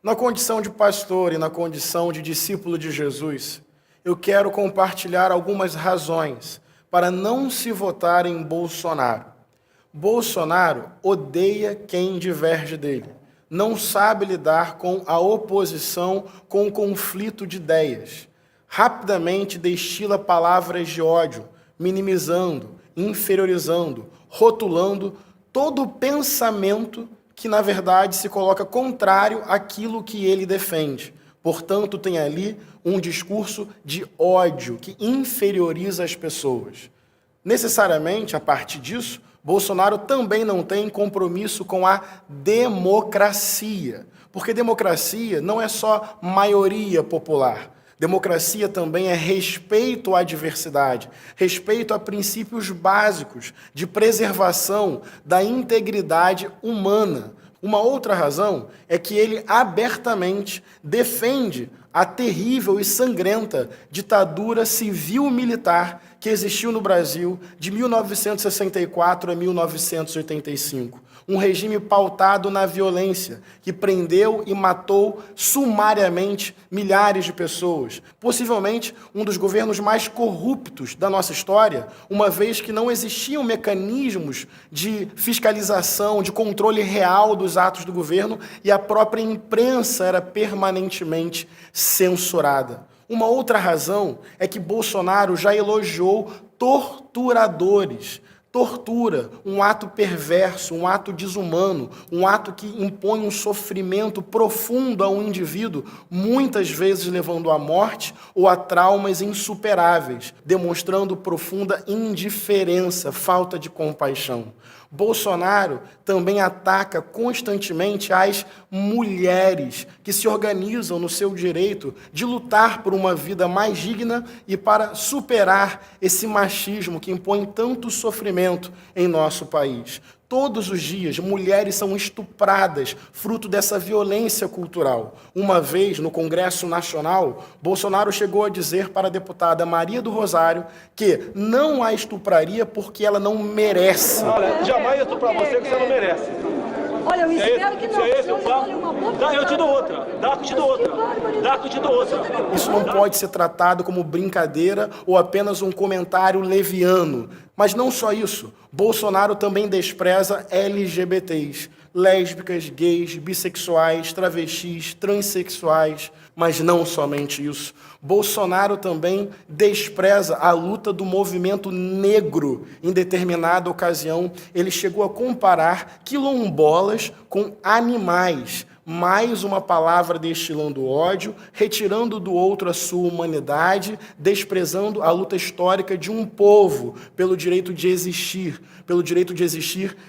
Na condição de pastor e na condição de discípulo de Jesus, eu quero compartilhar algumas razões para não se votar em Bolsonaro. Bolsonaro odeia quem diverge dele, não sabe lidar com a oposição, com o conflito de ideias. Rapidamente destila palavras de ódio, minimizando, inferiorizando, rotulando todo o pensamento que, na verdade, se coloca contrário àquilo que ele defende. Portanto, tem ali um discurso de ódio que inferioriza as pessoas. Necessariamente, a partir disso, Bolsonaro também não tem compromisso com a democracia, porque democracia não é só maioria popular. Democracia também é respeito à diversidade, respeito a princípios básicos de preservação da integridade humana. Uma outra razão é que ele abertamente defende a terrível e sangrenta ditadura civil-militar que existiu no Brasil de 1964 a 1985. Um regime pautado na violência, que prendeu e matou sumariamente milhares de pessoas. Possivelmente um dos governos mais corruptos da nossa história, uma vez que não existiam mecanismos de fiscalização, de controle real dos atos do governo e a própria imprensa era permanentemente censurada. Uma outra razão é que Bolsonaro já elogiou torturadores. Tortura, um ato perverso, um ato desumano, um ato que impõe um sofrimento profundo a um indivíduo, muitas vezes levando à morte ou a traumas insuperáveis, demonstrando profunda indiferença, falta de compaixão. Bolsonaro também ataca constantemente as mulheres que se organizam no seu direito de lutar por uma vida mais digna e para superar esse machismo que impõe tanto sofrimento em nosso país. Todos os dias, mulheres são estupradas, fruto dessa violência cultural. Uma vez, no Congresso Nacional, Bolsonaro chegou a dizer para a deputada Maria do Rosário que não a estupraria porque ela não merece. Olha, jamais estuprar você que você não merece. Olha, eu espero que não. Se é esse o papo, eu te dou outra. Dá que eu te dou outra. Dá que eu te dou outra. Isso não pode ser tratado como brincadeira ou apenas um comentário leviano. Mas não só isso, Bolsonaro também despreza LGBTs, lésbicas, gays, bissexuais, travestis, transexuais, mas não somente isso. Bolsonaro também despreza a luta do movimento negro. Em determinada ocasião, ele chegou a comparar quilombolas com animais. Mais uma palavra destilando ódio, retirando do outro a sua humanidade, desprezando a luta histórica de um povo pelo direito de existir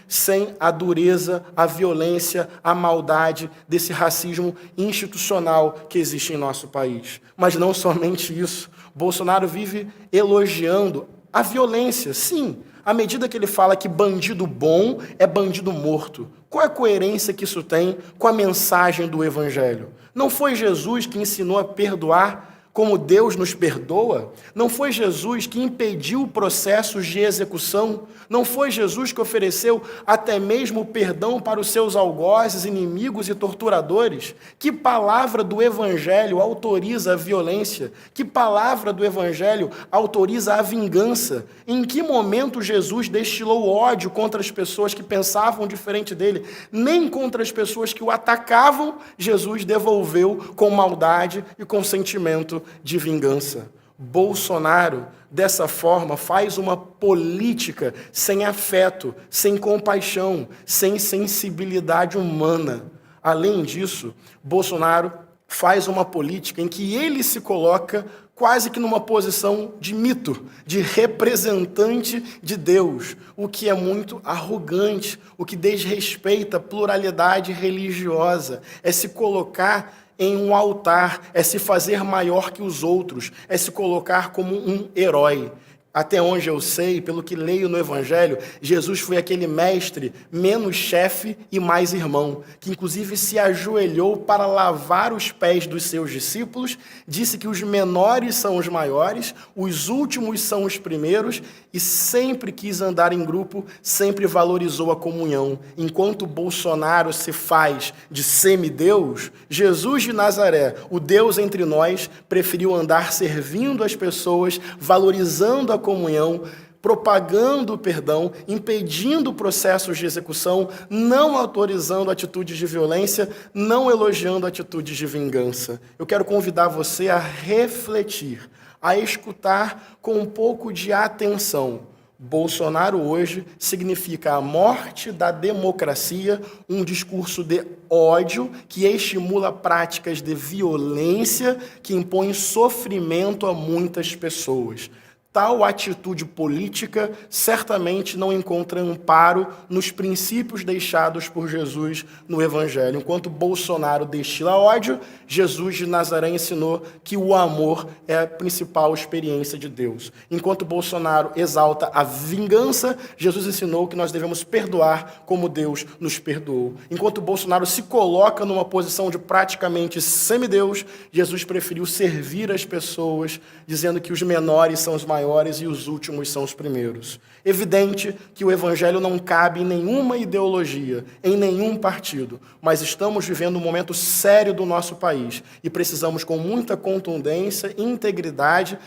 sem a dureza, a violência, a maldade desse racismo institucional que existe em nosso país. Mas não somente isso, Bolsonaro vive elogiando a violência, sim, à medida que ele fala que bandido bom é bandido morto. Qual é a coerência que isso tem com a mensagem do Evangelho? Não foi Jesus que ensinou a perdoar como Deus nos perdoa? Não foi Jesus que impediu processos de execução? Não foi Jesus que ofereceu até mesmo perdão para os seus algozes, inimigos e torturadores? Que palavra do Evangelho autoriza a violência? Que palavra do Evangelho autoriza a vingança? Em que momento Jesus destilou ódio contra as pessoas que pensavam diferente dele? Nem contra as pessoas que o atacavam, Jesus devolveu com maldade e com sentimento de vingança. Bolsonaro, dessa forma, faz uma política sem afeto, sem compaixão, sem sensibilidade humana. Além disso, Bolsonaro faz uma política em que ele se coloca quase que numa posição de mito, de representante de Deus, o que é muito arrogante, o que desrespeita a pluralidade religiosa, é se colocar em um altar, é se fazer maior que os outros, é se colocar como um herói. Até onde eu sei, pelo que leio no Evangelho, Jesus foi aquele mestre menos chefe e mais irmão, que inclusive se ajoelhou para lavar os pés dos seus discípulos, disse que os menores são os maiores, os últimos são os primeiros, e sempre quis andar em grupo, sempre valorizou a comunhão. Enquanto Bolsonaro se faz de semideus, Jesus de Nazaré, o Deus entre nós, preferiu andar servindo as pessoas, valorizando a comunhão, propagando o perdão, impedindo processos de execução, não autorizando atitudes de violência, não elogiando atitudes de vingança. Eu quero convidar você a refletir, a escutar com um pouco de atenção. Bolsonaro hoje significa a morte da democracia, um discurso de ódio que estimula práticas de violência que impõem sofrimento a muitas pessoas. Tal atitude política certamente não encontra amparo nos princípios deixados por Jesus no Evangelho. Enquanto Bolsonaro destila ódio, Jesus de Nazaré ensinou que o amor é a principal experiência de Deus. Enquanto Bolsonaro exalta a vingança, Jesus ensinou que nós devemos perdoar como Deus nos perdoou. Enquanto Bolsonaro se coloca numa posição de praticamente semideus, Jesus preferiu servir as pessoas, dizendo que os menores são os maiores e os últimos são os primeiros. Evidente que o Evangelho não cabe em nenhuma ideologia, em nenhum partido, mas estamos vivendo um momento sério do nosso país e precisamos, com muita contundência e integridade,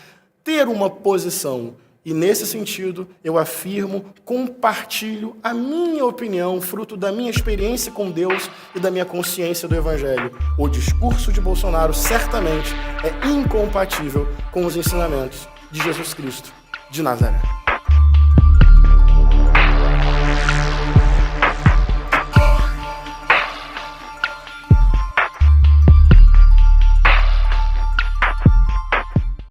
ter uma posição. E, nesse sentido, eu afirmo, compartilho a minha opinião, fruto da minha experiência com Deus e da minha consciência do Evangelho. O discurso de Bolsonaro certamente é incompatível com os ensinamentos de Jesus Cristo de Nazaré.